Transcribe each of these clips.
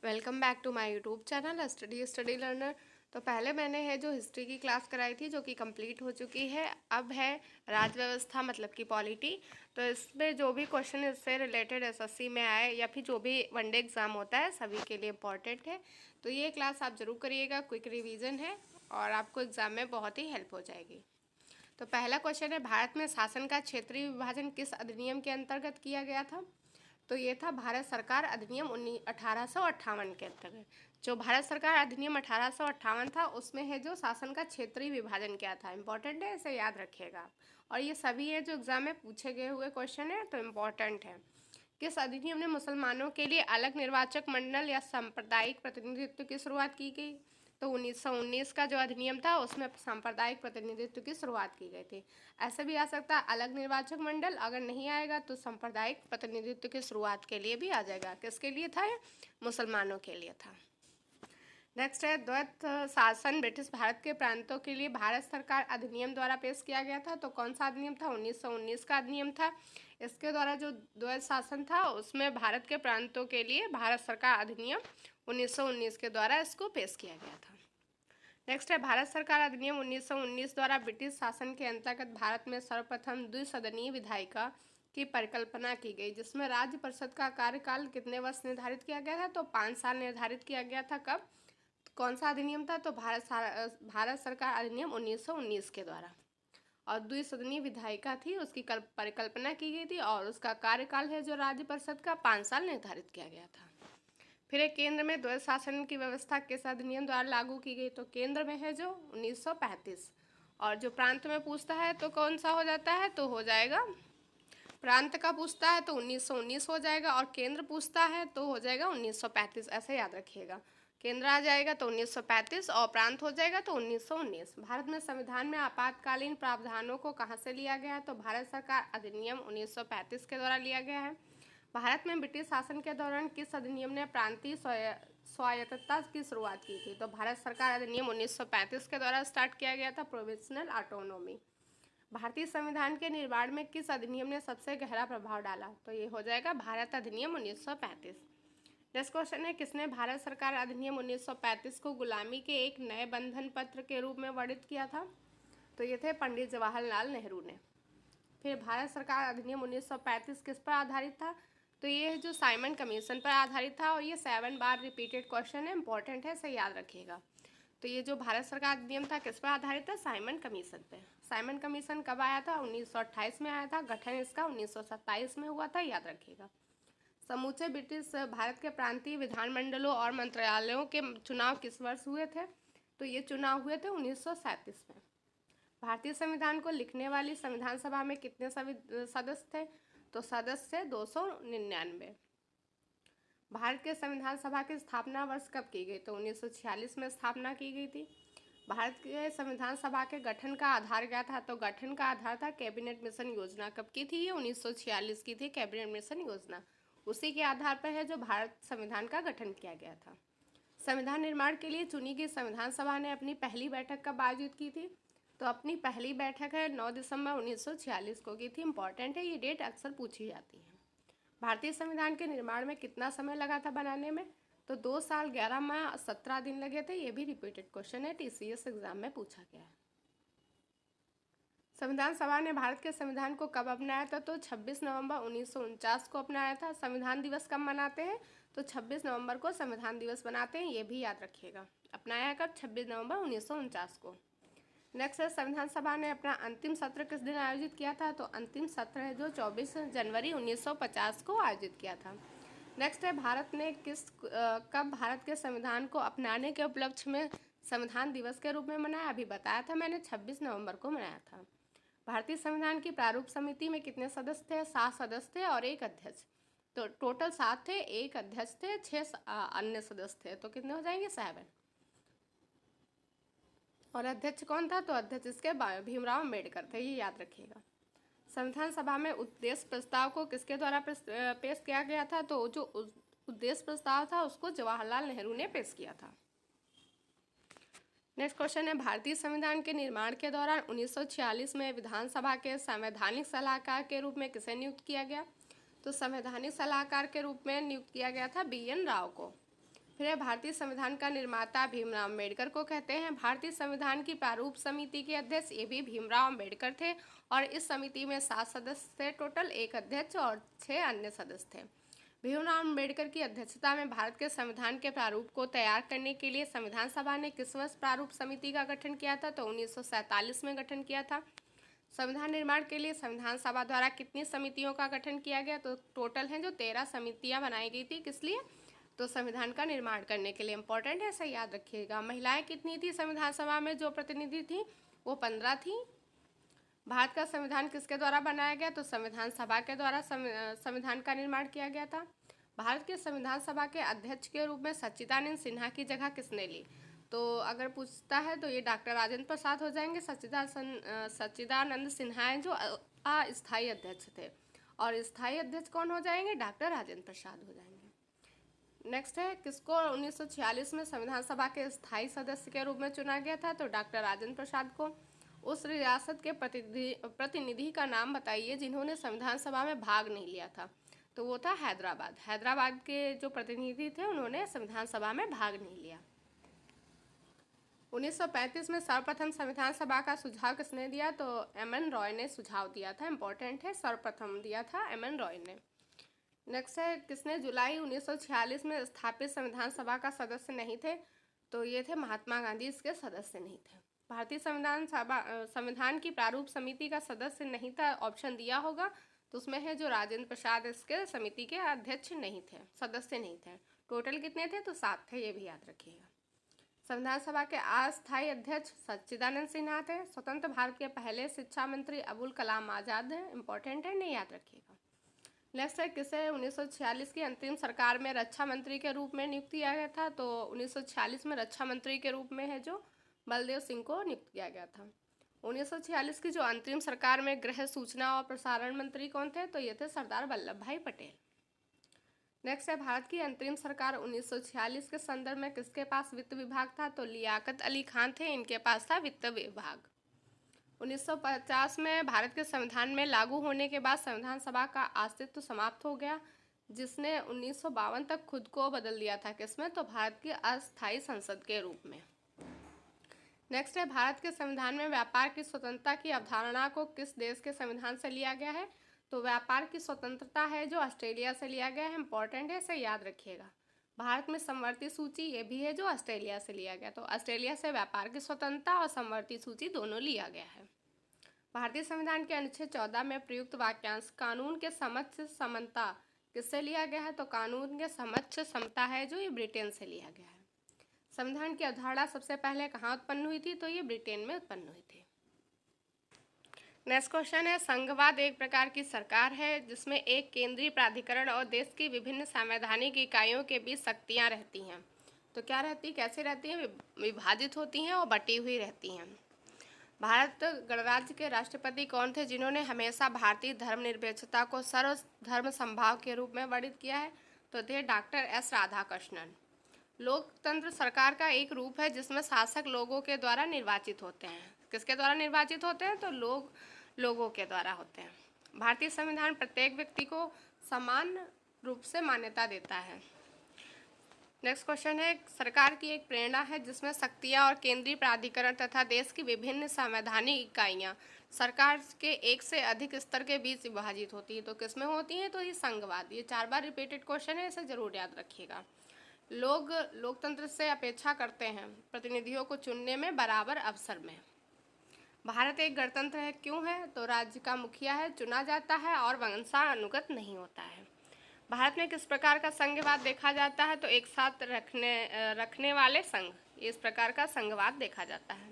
Welcome back to my YouTube channel study learner. तो पहले मैंने है जो हिस्ट्री की क्लास कराई थी जो कि कंप्लीट हो चुकी है। अब है राज्य व्यवस्था मतलब कि पॉलिटी। तो इसमें जो भी क्वेश्चन इससे रिलेटेड एसएससी में आए या फिर जो भी वनडे एग्ज़ाम होता है सभी के लिए इम्पॉर्टेंट है। तो ये क्लास आप ज़रूर करिएगा, क्विक रिवीजन है और आपको एग्ज़ाम में बहुत ही हेल्प हो जाएगी। तो पहला क्वेश्चन है, भारत में शासन का क्षेत्रीय विभाजन किस अधिनियम के अंतर्गत किया गया था? तो ये था भारत सरकार अधिनियम 1858 के अंतर्गत। जो भारत सरकार अधिनियम 1858 था उसमें है जो शासन का क्षेत्रीय विभाजन क्या था। इंपॉर्टेंट है, इसे याद रखिएगा आप। और ये सभी है जो एग्जाम में पूछे गए हुए क्वेश्चन है, तो इम्पॉर्टेंट है। किस अधिनियम ने मुसलमानों के लिए अलग निर्वाचक मंडल या सांप्रदायिक प्रतिनिधित्व की शुरुआत की गई? तो 1919 का जो अधिनियम था उसमें सांप्रदायिक प्रतिनिधित्व की शुरुआत की गई थी। ऐसे भी आ सकता है अलग निर्वाचक मंडल, अगर नहीं आएगा तो सांप्रदायिक प्रतिनिधित्व की शुरुआत के लिए भी आ जाएगा। किसके लिए था ये? मुसलमानों के लिए था। नेक्स्ट है, द्वैत शासन ब्रिटिश भारत के प्रांतों के लिए भारत सरकार अधिनियम द्वारा पेश किया गया था। तो कौन सा अधिनियम था? 1919 का अधिनियम था। इसके द्वारा जो द्वैत शासन था उसमें भारत के प्रांतों के लिए भारत सरकार अधिनियम 1919 के द्वारा इसको पेश किया गया था। नेक्स्ट है, भारत सरकार अधिनियम 1919 द्वारा ब्रिटिश शासन के अंतर्गत भारत में सर्वप्रथम द्विसदनीय विधायिका की परिकल्पना की गई, जिसमें राज्य परिषद का कार्यकाल कितने वर्ष निर्धारित किया गया था? तो 5 साल निर्धारित किया गया था। कब? कौन सा अधिनियम था? तो भारत सरकार अधिनियम 1919 के द्वारा। और द्विसदनीय विधायिका थी, उसकी परिकल्पना की गई थी और उसका कार्यकाल है जो राज्य परिषद का 5 साल निर्धारित किया गया था। फिर एक, केंद्र में द्वैत शासन की व्यवस्था किस अधिनियम द्वारा लागू की गई? तो केंद्र में है जो 1935। और जो प्रांत में पूछता है तो कौन सा हो जाता है? तो हो जाएगा, प्रांत का पूछता है तो 1919 हो जाएगा और केंद्र पूछता है तो हो जाएगा 1935। ऐसे याद रखिएगा, केंद्र आ जाएगा तो 1935 और प्रांत हो जाएगा तो 1919। भारत में संविधान में आपातकालीन प्रावधानों को कहाँ से लिया गया है? तो भारत सरकार अधिनियम 1935 के द्वारा लिया गया है। भारत में ब्रिटिश शासन के दौरान किस अधिनियम ने प्रांतीय स्वायत्तता की शुरुआत की थी? तो भारत सरकार अधिनियम 1935 के द्वारा स्टार्ट किया गया था, प्रोविंशियल ऑटोनॉमी। भारतीय संविधान के निर्माण में किस अधिनियम ने सबसे गहरा प्रभाव डाला? तो ये हो जाएगा भारत अधिनियम 1935। नेक्स्ट क्वेश्चन है, किसने भारत सरकार अधिनियम 1935 को गुलामी के एक नए बंधन पत्र के रूप में वर्णित किया था? तो ये थे पंडित जवाहरलाल नेहरू ने। फिर भारत सरकार अधिनियम 1935 किस पर आधारित था? तो ये जो साइमन कमीशन पर आधारित था और ये 7 बार रिपीटेड क्वेश्चन है, इंपॉर्टेंट है, इसे याद रखिएगा। तो ये जो भारत सरकार अधिनियम था किस पर आधारित था? साइमन कमीशन पे। साइमन कमीशन कब आया था? 1928 में आया था। गठन इसका 1927 में हुआ था, याद रखिएगा। समूचे ब्रिटिश भारत के प्रांतीय विधानमंडलों और मंत्रालयों के चुनाव किस वर्ष हुए थे? तो ये चुनाव हुए थे 1937 में। भारतीय संविधान को लिखने वाली संविधान सभा में कितने सदस्य थे? तो सदस्य 299। भारत के संविधान सभा की स्थापना वर्ष कब की गई? तो 1946 में स्थापना की गई थी। भारत के संविधान सभा के गठन का आधार क्या था? तो गठन का आधार था कैबिनेट मिशन योजना। कब की थी ये? 1946 की थी कैबिनेट मिशन योजना। उसी के आधार पर है जो भारत संविधान का गठन किया गया था। संविधान निर्माण के लिए चुनी गई संविधान सभा ने अपनी पहली बैठक कब आयोजित की थी? तो अपनी पहली बैठक है 9 दिसंबर 1946 को की थी। इंपॉर्टेंट है, ये डेट अक्सर पूछी जाती है। भारतीय संविधान के निर्माण में कितना समय लगा था बनाने में? तो 2 साल 11 माह 17 दिन लगे थे। ये भी रिपीटेड क्वेश्चन है, टीसीएस एग्जाम में पूछा गया है। संविधान सभा ने भारत के संविधान को कब अपनाया था? तो 26 नवंबर 1949 को अपनाया था। संविधान दिवस कब मनाते हैं? तो 26 नवंबर को संविधान दिवस मनाते हैं, ये भी याद रखिएगा। अपनाया कब? 26 नवंबर 1949 को। नेक्स्ट है, संविधान सभा ने अपना अंतिम सत्र किस दिन आयोजित किया था? तो अंतिम सत्र है जो 24 जनवरी 1950 को आयोजित किया था। नेक्स्ट है, भारत ने कब भारत के संविधान को अपनाने के उपलक्ष्य में संविधान दिवस के रूप में मनाया? अभी बताया था मैंने, 26 नवंबर को मनाया था। भारतीय संविधान की प्रारूप समिति में कितने सदस्य थे? 7 सदस्य थे और एक अध्यक्ष। तो टोटल 7 थे, एक अध्यक्ष थे, 6 अन्य सदस्य थे, तो कितने हो जाएंगे? 7। और अध्यक्ष कौन था? तो अध्यक्ष इसके भीमराव अम्बेडकर थे, ये याद रखिएगा। संविधान सभा में उद्देश्य प्रस्ताव को किसके द्वारा पेश किया गया था? तो जो उद्देश्य प्रस्ताव था उसको जवाहरलाल नेहरू ने पेश किया था। नेक्स्ट क्वेश्चन है, भारतीय संविधान के निर्माण के दौरान 1946 में विधानसभा के संवैधानिक सलाहकार के रूप में किसे नियुक्त किया गया? तो संवैधानिक सलाहकार के रूप में नियुक्त किया गया था बी एन राव को। फिर है भारतीय संविधान का निर्माता भीमराव अम्बेडकर को कहते हैं। भारतीय संविधान की प्रारूप समिति के अध्यक्ष ये भी भीमराव अम्बेडकर थे और इस समिति में 7 सदस्य थे टोटल, 1 अध्यक्ष और 6 अन्य सदस्य थे। भीमराव अम्बेडकर की अध्यक्षता में भारत के संविधान के प्रारूप को तैयार करने के लिए संविधान सभा ने किस वर्ष प्रारूप समिति का गठन किया था? तो 1947 में गठन किया था। संविधान निर्माण के लिए संविधान सभा द्वारा कितनी समितियों का गठन किया गया? तो टोटल हैं जो 13 समितियां बनाई गई थी। किस लिए? तो संविधान का निर्माण करने के लिए। इंपॉर्टेंट है, ऐसा याद रखिएगा। महिलाएं कितनी थी संविधान सभा में जो प्रतिनिधि थी? वो 15 थी। भारत का संविधान किसके द्वारा बनाया गया? तो संविधान सभा के द्वारा संविधान का निर्माण किया गया था। भारत के संविधान सभा के अध्यक्ष के रूप में सच्चिदानंद सिन्हा की जगह किसने ली? तो अगर पूछता है तो ये डॉक्टर राजेंद्र प्रसाद हो जाएंगे। सच्चिदानंद सिन्हा हैं जो अस्थायी अध्यक्ष थे, और स्थायी अध्यक्ष कौन हो जाएंगे? डॉक्टर राजेंद्र प्रसाद हो जाएंगे। नेक्स्ट है, किसको 1946 में संविधान सभा के स्थायी सदस्य के रूप में चुना गया था? तो डॉक्टर राजेंद्र प्रसाद को। उस रियासत के प्रतिनिधि का नाम बताइए जिन्होंने संविधान सभा में भाग नहीं लिया था। तो वो था हैदराबाद। हैदराबाद के जो प्रतिनिधि थे उन्होंने संविधान सभा में भाग नहीं लिया। 1935 में सर्वप्रथम संविधान सभा का सुझाव किसने दिया? तो एम.एन. रॉय ने सुझाव दिया था। इंपॉर्टेंट है, सर्वप्रथम दिया था एम.एन. रॉय ने। नेक्स्ट है, किसने जुलाई 1946 में स्थापित संविधान सभा का सदस्य नहीं थे? तो ये थे महात्मा गांधी, इसके सदस्य नहीं थे। भारतीय संविधान की प्रारूप समिति का सदस्य नहीं था, ऑप्शन दिया होगा तो उसमें है जो राजेंद्र प्रसाद, इसके समिति के अध्यक्ष नहीं थे, सदस्य नहीं थे। टोटल कितने थे? तो 7 थे, ये भी याद रखिएगा। संविधान सभा के अस्थायी अध्यक्ष सच्चिदानंद सिन्हा थे। स्वतंत्र भारत के पहले शिक्षा मंत्री अबुल कलाम आज़ाद हैं। इंपॉर्टेंट है, नहीं याद रखिएगा। नेक्स्ट है, किसे 1946 की अंतरिम सरकार में रक्षा मंत्री के रूप में नियुक्त किया गया था? तो 1946 में रक्षा मंत्री के रूप में है जो बलदेव सिंह को नियुक्त किया गया था। 1946 की जो अंतरिम सरकार में गृह, सूचना और प्रसारण मंत्री कौन थे? तो ये थे सरदार वल्लभ भाई पटेल। नेक्स्ट है, भारत की अंतरिम सरकार 1946 के संदर्भ में किसके पास वित्त विभाग था? तो लियाकत अली खान थे, इनके पास था वित्त विभाग। 1950 में भारत के संविधान में लागू होने के बाद संविधान सभा का अस्तित्व समाप्त हो गया, जिसने 1952 तक खुद को बदल दिया था। किसमें? तो भारत की अस्थायी संसद के रूप में। नेक्स्ट है, भारत के संविधान में व्यापार की स्वतंत्रता की अवधारणा को किस देश के संविधान से लिया गया है? तो व्यापार की स्वतंत्रता है जो ऑस्ट्रेलिया से लिया गया है। इंपॉर्टेंट है, इसे याद रखिएगा। भारत में समवर्ती सूची ये भी है जो ऑस्ट्रेलिया से लिया गया। तो ऑस्ट्रेलिया से व्यापार की स्वतंत्रता और समवर्ती सूची दोनों लिया गया है। भारतीय संविधान के अनुच्छेद 14 में प्रयुक्त वाक्यांश कानून के समक्ष समता किससे लिया गया है? तो कानून के समक्ष समता है जो ये ब्रिटेन से लिया गया है। संविधान की अवधारणा सबसे पहले कहाँ उत्पन्न हुई थी? तो ये ब्रिटेन में उत्पन्न हुई थी। नेक्स्ट क्वेश्चन है, संघवाद एक प्रकार की सरकार है जिसमें एक केंद्रीय प्राधिकरण और देश की विभिन्न संवैधानिक इकाइयों के बीच शक्तियाँ रहती हैं। तो क्या रहती, कैसे रहती हैं? विभाजित होती हैं और बटी हुई रहती हैं। भारत गणराज्य के राष्ट्रपति कौन थे जिन्होंने हमेशा भारतीय धर्मनिरपेक्षता को सर्वधर्म समभाव के रूप में वर्णित किया है? तो थे डॉक्टर एस राधाकृष्णन। लोकतंत्र सरकार का एक रूप है जिसमें शासक लोगों के द्वारा निर्वाचित होते हैं। किसके द्वारा निर्वाचित होते हैं? तो लोगों के द्वारा होते हैं। भारतीय संविधान प्रत्येक व्यक्ति को समान रूप से मान्यता देता है। नेक्स्ट क्वेश्चन है, सरकार की एक प्रेरणा है जिसमें शक्तियाँ और केंद्रीय प्राधिकरण तथा देश की विभिन्न संवैधानिक इकाइयाँ सरकार के एक से अधिक स्तर के बीच विभाजित होती है। तो किसमें होती हैं? तो ये संघवाद। ये 4 बार रिपीटेड क्वेश्चन है, इसे जरूर याद रखिएगा। लोग लोकतंत्र से अपेक्षा करते हैं प्रतिनिधियों को चुनने में बराबर अवसर में। भारत एक गणतंत्र है, क्यों है? तो राज्य का मुखिया है, चुना जाता है और वंशानुगत नहीं होता है। भारत में किस प्रकार का संघवाद देखा जाता है? तो एक साथ रखने वाले संघ, इस प्रकार का संघवाद देखा जाता है।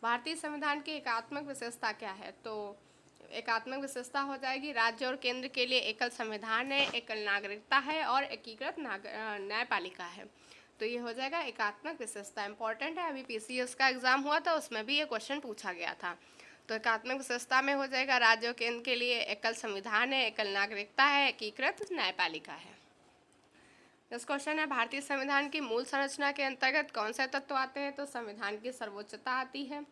भारतीय संविधान की एकात्मक विशेषता क्या है? तो एकात्मक विशेषता हो जाएगी राज्य और केंद्र के लिए एकल संविधान है, एकल नागरिकता है और एकीकृत न्यायपालिका है। तो ये हो जाएगा एकात्मक विशेषता। इंपॉर्टेंट है, अभी PCS का एग्जाम हुआ था उसमें भी ये क्वेश्चन पूछा गया था। तो एकात्मक विशेषता में हो जाएगा राज्य और केंद्र के लिए एकल संविधान है, एकल नागरिकता है, एकीकृत न्यायपालिका है। नेक्स्ट क्वेश्चन है, भारतीय संविधान की मूल संरचना के अंतर्गत कौन से तत्व आते हैं? तो संविधान की सर्वोच्चता आती है,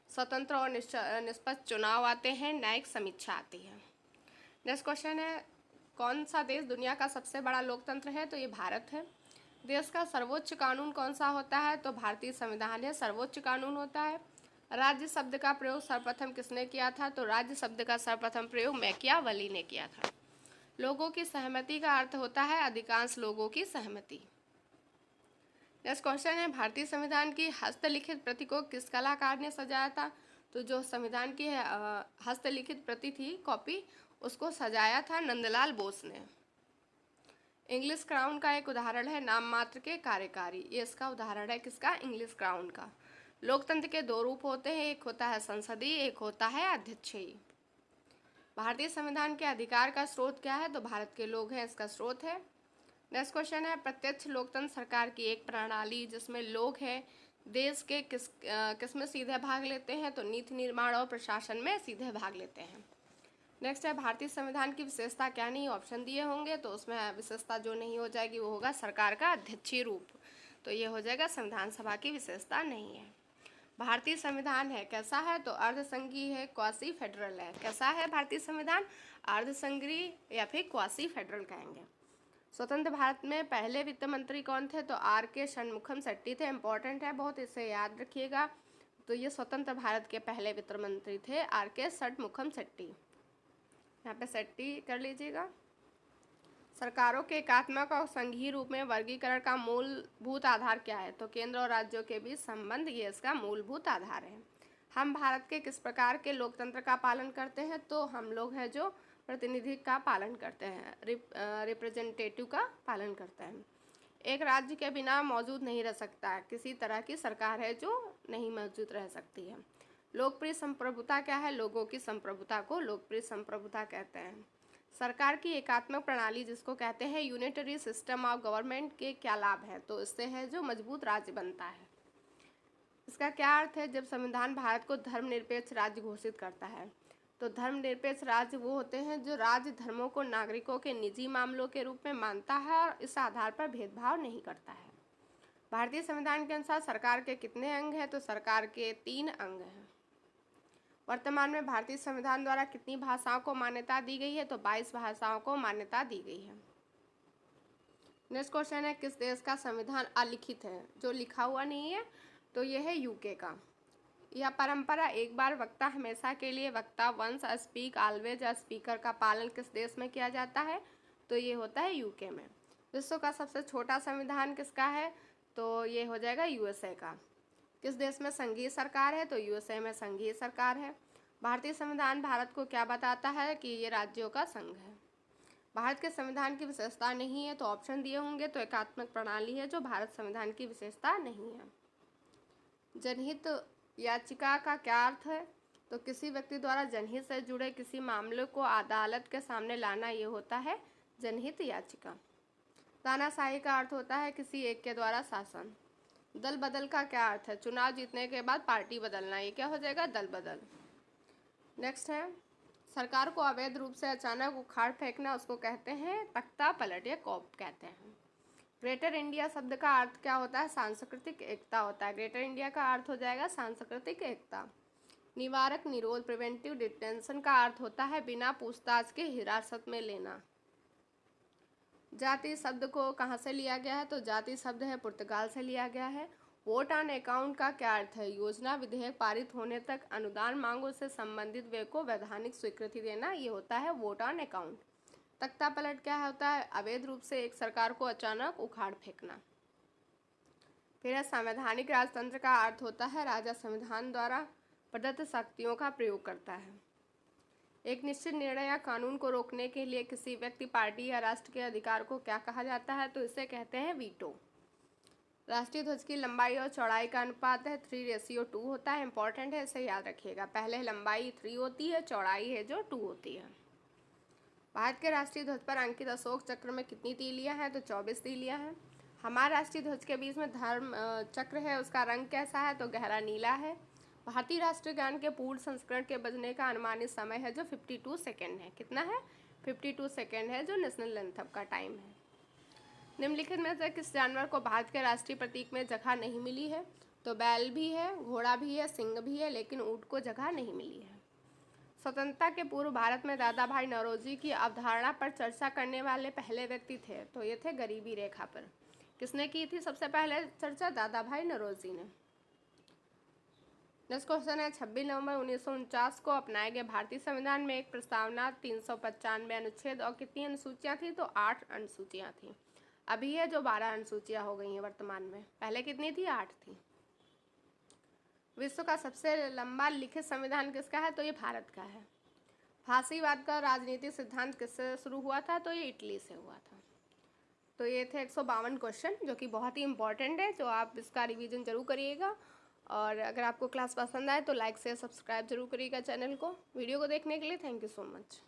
स्वतंत्र और निष्पक्ष चुनाव आते हैं, न्यायिक समीक्षा आती है। नेक्स्ट क्वेश्चन है, कौन सा देश दुनिया का सबसे बड़ा लोकतंत्र है? तो ये भारत है। देश का सर्वोच्च कानून कौन सा होता है? तो भारतीय संविधान है सर्वोच्च कानून होता है। राज्य शब्द का प्रयोग सर्वप्रथम किसने किया था? तो राज्य शब्द का सर्वप्रथम प्रयोग मैकियावेली ने किया था। लोगों की सहमति का अर्थ होता है अधिकांश लोगों की सहमति। नेक्स्ट क्वेश्चन है, भारतीय संविधान की हस्तलिखित प्रति को किस कलाकार ने सजाया था? तो जो संविधान की हस्तलिखित प्रति थी, कॉपी, उसको सजाया था नंदलाल बोस ने। इंग्लिश क्राउन का एक उदाहरण है नाम मात्र के कार्यकारी। ये इसका उदाहरण है किसका? इंग्लिश क्राउन का। लोकतंत्र के दो रूप होते हैं, एक होता है संसदीय, एक होता है अध्यक्षीय। भारतीय संविधान के अधिकार का स्रोत क्या है? तो भारत के लोग हैं इसका स्रोत है। नेक्स्ट क्वेश्चन है, प्रत्यक्ष लोकतंत्र सरकार की एक प्रणाली जिसमें लोग हैं देश के किस में सीधे भाग लेते हैं? तो नीति निर्माण और प्रशासन में सीधे भाग लेते हैं। नेक्स्ट है, भारतीय संविधान की विशेषता क्या नहीं? ऑप्शन दिए होंगे तो उसमें विशेषता जो नहीं हो जाएगी वो होगा सरकार का अध्यक्षीय रूप। तो ये हो जाएगा संविधान सभा की विशेषता नहीं है। भारतीय संविधान है कैसा है? तो अर्धसंघीय है, क्वासी फेडरल है। कैसा है भारतीय संविधान? अर्धसंघीय या फिर क्वासी फेडरल कहेंगे। स्वतंत्र भारत में पहले वित्त मंत्री कौन थे? तो R.K. षणमुखम शेट्टी थे। इंपॉर्टेंट है बहुत, इसे याद रखिएगा। तो ये स्वतंत्र भारत के पहले वित्त मंत्री थे R.K. षणमुखम शेट्टी। यहाँ पे शेट्टी कर लीजिएगा। सरकारों के एकात्मक और संघीय रूप में वर्गीकरण का मूलभूत आधार क्या है? तो केंद्र और राज्यों के बीच संबंध, ये इसका मूलभूत आधार है। हम भारत के किस प्रकार के लोकतंत्र का पालन करते हैं? तो हम लोग हैं जो प्रतिनिधि का पालन करते हैं, रिप्रेजेंटेटिव का पालन करते हैं। एक राज्य के बिना मौजूद नहीं रह सकता, किसी तरह की सरकार है जो नहीं मौजूद रह सकती है। लोकप्रिय संप्रभुता क्या है? लोगों की संप्रभुता को लोकप्रिय संप्रभुता कहते हैं। सरकार की एकात्मक प्रणाली जिसको कहते हैं यूनिटरी सिस्टम ऑफ गवर्नमेंट के क्या लाभ है? तो इससे है जो मजबूत राज्य बनता है। इसका क्या अर्थ है? जब संविधान भारत को धर्मनिरपेक्ष राज्य घोषित करता है, तो धर्मनिरपेक्ष राज्य वो होते हैं जो राज्य धर्मों को नागरिकों के निजी मामलों के रूप में मानता है और इस आधार पर भेदभाव नहीं करता है। भारतीय संविधान के अनुसार सरकार के कितने अंग हैं? तो सरकार के 3 अंग हैं। वर्तमान में भारतीय संविधान द्वारा कितनी भाषाओं को मान्यता दी गई है? तो 22 भाषाओं को मान्यता दी गई है। नेक्स्ट क्वेश्चन है, किस देश का संविधान अलिखित है, जो लिखा हुआ नहीं है? तो यह है यूके का। यह परंपरा एक बार वक्ता हमेशा के लिए वक्ता, वंस स्पीक ऑलवेज स्पीकर का पालन किस देश में किया जाता है? तो ये होता है यूके में। विश्व का सबसे छोटा संविधान किसका है? तो ये हो जाएगा यूएसए का। किस देश में संघीय सरकार है? तो यूएसए में संघीय सरकार है। भारतीय संविधान भारत को क्या बताता है? कि ये राज्यों का संघ है। भारत के संविधान की विशेषता नहीं है, तो ऑप्शन दिए होंगे तो एकात्मक प्रणाली है जो भारत संविधान की विशेषता नहीं है। जनहित याचिका का क्या अर्थ है? तो किसी व्यक्ति द्वारा जनहित से जुड़े किसी मामले को अदालत के सामने लाना, ये होता है जनहित याचिका। तानाशाही का अर्थ होता है किसी एक के द्वारा शासन। दल बदल का क्या अर्थ है? चुनाव जीतने के बाद पार्टी बदलना, ये क्या हो जाएगा? दल बदल। नेक्स्ट है, सरकार को अवैध रूप से अचानक उखाड़ फेंकना, उसको कहते हैं तख्ता पलट या कॉप कहते हैं। ग्रेटर इंडिया शब्द का अर्थ क्या होता है? सांस्कृतिक एकता होता है। ग्रेटर इंडिया का अर्थ हो जाएगा सांस्कृतिक एकता। निवारक निरोध, प्रिवेंटिव डिटेंशन का अर्थ होता है बिना पूछताछ के हिरासत में लेना। जाति शब्द को कहाँ से लिया गया है? तो जाति शब्द है पुर्तगाल से लिया गया है। वोट ऑन अकाउंट का क्या अर्थ है? योजना विधेयक पारित होने तक अनुदान मांगों से संबंधित व्यय को वैधानिक स्वीकृति देना, ये होता है वोट ऑन अकाउंट। तख्ता पलट क्या होता है? अवैध रूप से एक सरकार को अचानक उखाड़ फेंकना। फिर संवैधानिक राजतंत्र का अर्थ होता है राजा संविधान द्वारा प्रदत्त शक्तियों का प्रयोग करता है। एक निश्चित निर्णय या कानून को रोकने के लिए किसी व्यक्ति, पार्टी या राष्ट्र के अधिकार को क्या कहा जाता है? तो इसे कहते हैं वीटो। राष्ट्रीय ध्वज की लंबाई और चौड़ाई का अनुपात है 3:2 होता है। इंपॉर्टेंट है, इसे याद रखिएगा। पहले लंबाई 3 होती है, चौड़ाई है जो 2 होती है। भारत के राष्ट्रीय ध्वज पर अंकित अशोक चक्र में कितनी तीलियां हैं? तो 24 तीलियां हैं। हमारे राष्ट्रीय ध्वज के बीच में धर्म चक्र है, उसका रंग कैसा है? तो गहरा नीला है। भारतीय राष्ट्रीय गान के पूर्ण संस्करण के बजने का अनुमानित समय है जो 52 सेकेंड है। कितना है? 52 सेकेंड है जो नेशनल एंथम का टाइम है। निम्नलिखित में से किस जानवर को भारत के राष्ट्रीय प्रतीक में जगह नहीं मिली है? तो बैल भी है, घोड़ा भी है, सिंह भी है, लेकिन ऊँट को जगह नहीं मिली है। स्वतंत्रता के पूर्व भारत में दादा भाई नौरोजी की अवधारणा पर चर्चा करने वाले पहले व्यक्ति थे, तो ये थे गरीबी रेखा पर। किसने की थी सबसे पहले चर्चा? दादा भाई नौरोजी ने। नेक्स्ट क्वेश्चन है 26 नवंबर 1949 को अपनाए गए भारतीय संविधान में एक प्रस्तावना 395 अनुच्छेद और कितनी अनुसूचियां थी? तो 8 अनुसूचियां थी। अभी है जो 12 अनुसूचियां हो गई हैं वर्तमान में, पहले कितनी थी? 8 थी। विश्व का सबसे लंबा लिखित संविधान किसका है? तो ये भारत का है। फांसीवाद का राजनीतिक सिद्धांत किससे शुरू हुआ था? तो ये इटली से हुआ था। तो ये थे 152 क्वेश्चन जो कि बहुत ही इंपॉर्टेंट है, जो आप इसका रिवीजन जरूर करिएगा। और अगर आपको क्लास पसंद आए तो लाइक शेयर सब्सक्राइब जरूर करिएगा चैनल को। वीडियो को देखने के लिए थैंक यू सो मच।